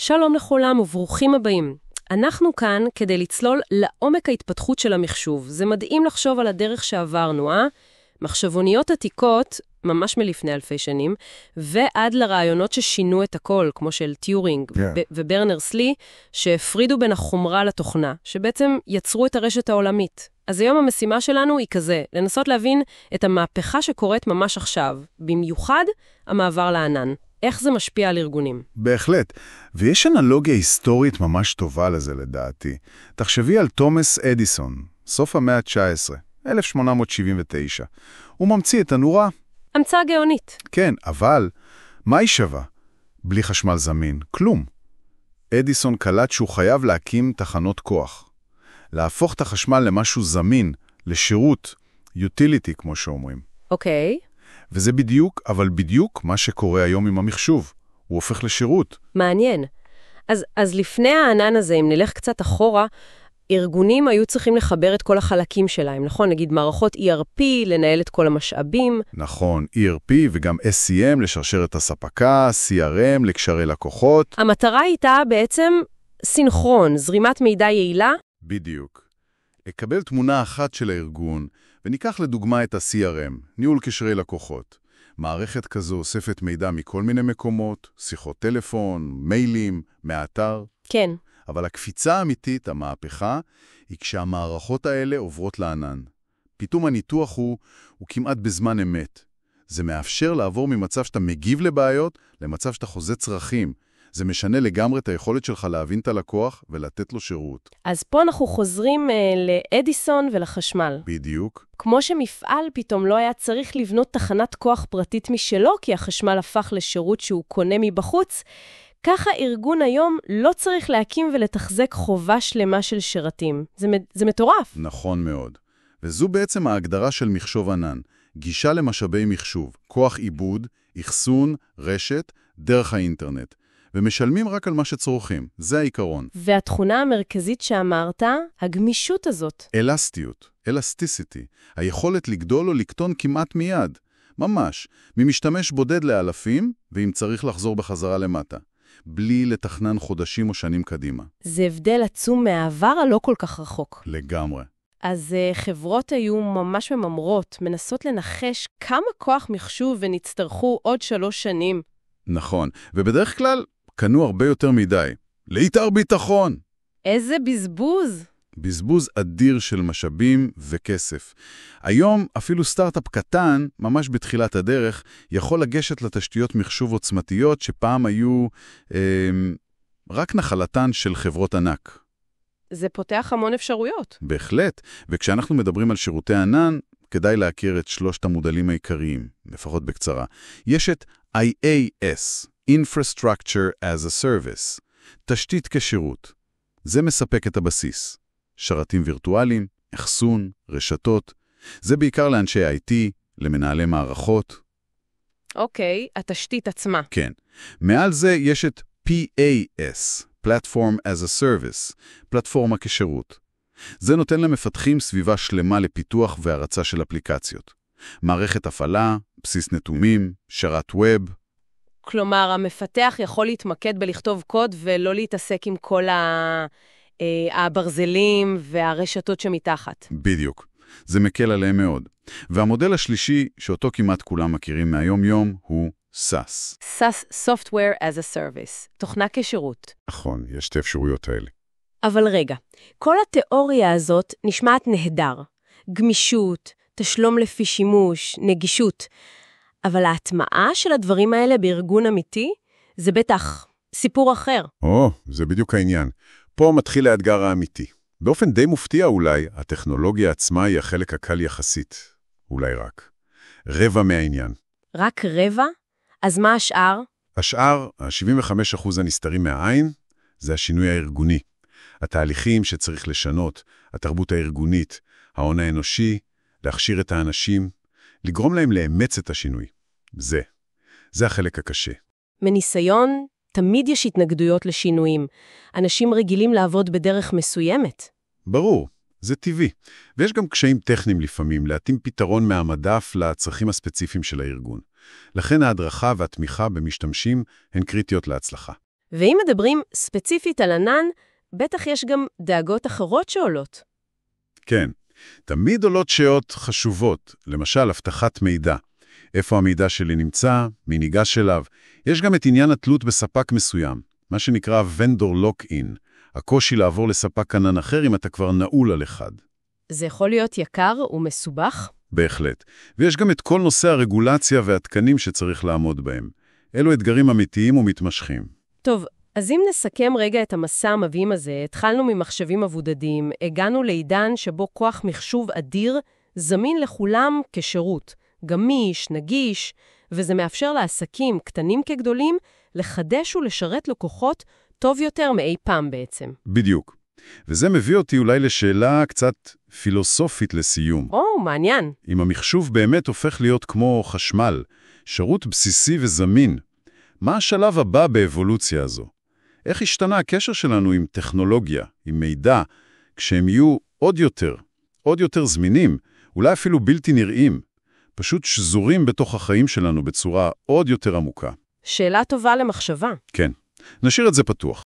שלום לכולם וברוכים הבאים. אנחנו כאן כדי לצלול לעומק ההתפתחות של המחשוב. זה מדהים לחשוב על הדרך שעברנו, מחשבוניות עתיקות, ממש מלפני אלפי שנים, ועד לרעיונות ששינו את הכל, כמו של טיורינג וברנרס-לי, שהפרידו בין החומרה לתוכנה, שבעצם יצרו את הרשת העולמית. אז היום המשימה שלנו היא כזה, לנסות להבין את המהפכה שקורית ממש עכשיו, במיוחד המעבר לענן. איך זה משפיע על ארגונים? בהחלט, ויש אנלוגיה היסטורית ממש טובה לזה לדעתי. תחשבי על תומאס אדיסון, סוף המאה ה-19, 1879. הוא ממציא את הנורה. המצאה גאונית. כן, אבל מה היא שווה? בלי חשמל זמין, כלום. אדיסון קלט שהוא חייב להקים תחנות כוח. להפוך את החשמל למשהו זמין, לשירות, utility כמו שאומרים. אוקיי. וזה בדיוק, אבל בדיוק מה שקורה היום עם המחשוב. הוא הופך לשירות. מעניין. אז לפני הענן הזה, אם נלך קצת אחורה, ארגונים היו צריכים לחבר את כל החלקים שלהם, נכון? נגיד מערכות ERP, לנהל את כל המשאבים. נכון, ERP וגם SCM לשרשר את הספקה, CRM לקשרי לקוחות. המטרה הייתה בעצם סינכרון, זרימת מידע יעילה. בדיוק. אקבל תמונה אחת של הארגון, וניקח לדוגמה את ה-CRM, ניהול קשרי לקוחות. מערכת כזו אוספת מידע מכל מיני מקומות, שיחות טלפון, מיילים, מאתר. כן. אבל הקפיצה האמיתית, המהפכה, היא כשהמערכות האלה עוברות לענן. פתאום הניתוח הוא כמעט בזמן אמת. זה מאפשר לעבור ממצב שאתה מגיב לבעיות, למצב שאתה חוזה צרכים. זה משנה לגמרי את היכולת שלך להבין את הלקוח ולתת לו שירות. אז פה אנחנו חוזרים לאדיסון ולחשמל. בדיוק. כמו שמפעל פתאום לא היה צריך לבנות תחנת כוח פרטית משלו, כי החשמל הפך לשירות שהוא קונה מבחוץ, ככה ארגון היום לא צריך להקים ולתחזק חובה שלמה של שרתים. זה מטורף. נכון מאוד. וזו בעצם ההגדרה של מחשוב ענן. גישה למשאבי מחשוב, כוח עיבוד, אחסון, רשת, דרך האינטרנט. ומשלמים רק על מה שצורכים. זה העיקרון. והתכונה המרכזית שאמרת, הגמישות הזאת. אלסטיות, אלסטיסיטי. היכולת לגדול או לקטון כמעט מיד. ממש. ממשתמש בודד לאלפים, ואם צריך לחזור בחזרה למטה. בלי לתכנן חודשים או שנים קדימה. זה הבדל עצום מהעבר הלא כל כך רחוק. לגמרי. אז חברות היו ממש מממרות, מנסות לנחש כמה כוח מחשוב ונצטרכו עוד 3 שנים. נכון, ובדרך כלל קנו הרבה יותר מדי. ליתר ביטחון. איזה בזבוז. בזבוז אדיר של משאבים וכסף. היום אפילו סטארט-אפ קטן, ממש בתחילת הדרך, יכול לגשת לתשתיות מחשוב עוצמתיות שפעם היו רק נחלתן של חברות ענק. זה פותח המון אפשרויות. בהחלט, וכשאנחנו מדברים על שירותי ענן, כדאי להכיר את 3 המודלים העיקריים, לפחות בקצרה. יש את IaaS, Infrastructure as a Service, תשתית כשירות. זה מספק את הבסיס. שרתים וירטואליים, אחסון, רשתות. זה בעיקר לאנשי IT, למנהלי מערכות. אוקיי, התשתית עצמה. כן. מעל זה יש את PaaS, Platform as a Service, פלטפורמה כשירות. זה נותן למפתחים סביבה שלמה לפיתוח והרצה של אפליקציות. מערכת הפעלה, בסיס נתונים, שרת ווב. כלומר, המפתח יכול להתמקד בלכתוב קוד ולא להתעסק עם כל הברזלים והרשתות שמתחת. בדיוק. זה מקל עליהם מאוד. והמודל השלישי, שאותו כמעט כולם מכירים מהיום-יום, הוא SaaS. SaaS, Software as a Service, תוכנה כשירות. נכון, יש 2 אפשרויות האלה. אבל רגע, כל התיאוריה הזאת נשמעת נהדר. גמישות, תשלום לפי שימוש, נגישות. אבל ההטמעה של הדברים האלה בארגון אמיתי, זה בטח סיפור אחר. זה בדיוק העניין. פה מתחיל האתגר האמיתי. באופן די מופתיע אולי, הטכנולוגיה עצמה היא החלק הקל יחסית. אולי רק. רבע מהעניין. רק רבע? אז מה השאר? השאר, ה-75% הנסתרים מהעין, זה השינוי הארגוני. התהליכים שצריך לשנות, התרבות הארגונית, ההון האנושי, להכשיר את האנשים, לגרום להם לאמץ את השינוי. זה החלק הקשה. מניסיון, תמיד יש התנגדויות לשינויים. אנשים רגילים לעבוד בדרך מסוימת. ברור, זה טבעי. ויש גם קשיים טכניים לפעמים, להתאים פתרון מהמדף לצרכים הספציפיים של הארגון. לכן ההדרכה והתמיכה במשתמשים הן קריטיות להצלחה. ואם מדברים ספציפית על ענן, בטח יש גם דאגות אחרות שעולות. כן, תמיד עולות שאלות חשובות, למשל הבטחת מידע. איפה המידע שלי נמצא, מי ניגש אליו. יש גם את עניין התלות בספק מסוים, מה שנקרא vendor lock-in, הקושי לעבור לספק ענן אחר אם אתה כבר נעול על אחד. זה יכול להיות יקר ומסובך? בהחלט. ויש גם את כל נושא הרגולציה והתקנים שצריך לעמוד בהם. אלו אתגרים אמיתיים ומתמשכים. טוב, אז אם נסכם רגע את המסע המבהים הזה, התחלנו ממחשבים מבודדים, הגענו לעידן שבו כוח מחשוב אדיר זמין לכולם כשירות, גמיש, נגיש, וזה מאפשר לעסקים קטנים כגדולים לחדש ולשרת לקוחות טוב יותר מאי פעם בעצם. בדיוק. וזה מביא אותי אולי לשאלה קצת פילוסופית לסיום. מעניין. אם המחשוב באמת הופך להיות כמו חשמל, שירות בסיסי וזמין, מה השלב הבא באבולוציה הזו? איך השתנה הקשר שלנו עם טכנולוגיה, עם מידע, כשהם יהיו עוד יותר זמינים, אולי אפילו בלתי נראים, פשוט שזורים בתוך החיים שלנו בצורה עוד יותר עמוקה? שאלה טובה למחשבה. כן. נשאיר את זה פתוח.